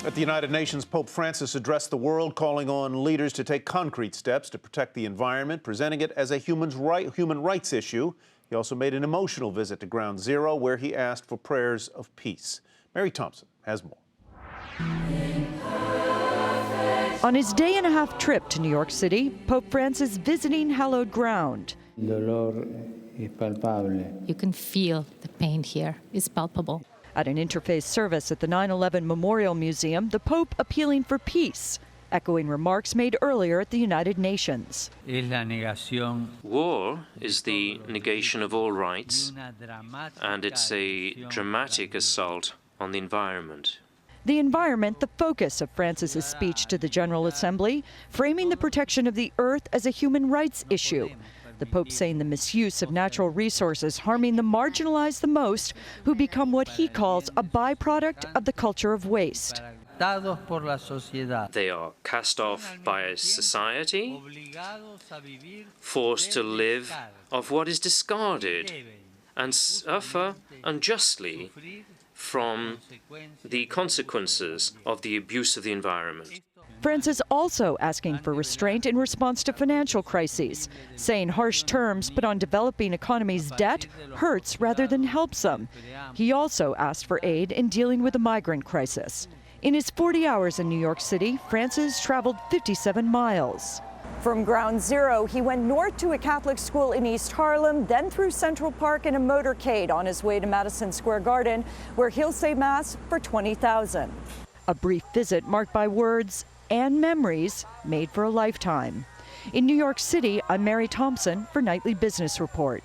At the United Nations, Pope Francis addressed the world, calling on leaders to take concrete steps to protect the environment, presenting it as a human rights issue. He also made an emotional visit to Ground Zero, where he asked for prayers of peace. Mary Thompson has more. On his day-and-a-half trip to New York City, Pope Francis visiting hallowed ground. You can feel the pain here. It's palpable. At an interfaith service at the 9/11 Memorial Museum, the Pope appealing for peace, echoing remarks made earlier at the United Nations. War is the negation of all rights, and it's a dramatic assault on the environment. The environment, the focus of Francis's speech to the General Assembly, framing the protection of the earth as a human rights issue. The Pope saying the misuse of natural resources harming the marginalized the most, who become what he calls a byproduct of the culture of waste. They are cast off by a society, forced to live off what is discarded, and suffer unjustly from the consequences of the abuse of the environment. Francis also asking for restraint in response to financial crises, saying harsh terms put on developing economies' debt hurts rather than helps them. He also asked for aid in dealing with the migrant crisis. In his 40 hours in New York City, Francis traveled 57 miles. From Ground Zero, he went north to a Catholic school in East Harlem, then through Central Park in a motorcade on his way to Madison Square Garden, where he'll say Mass for 20,000. A brief visit marked by words and memories made for a lifetime. In New York City, I'm Mary Thompson for Nightly Business Report.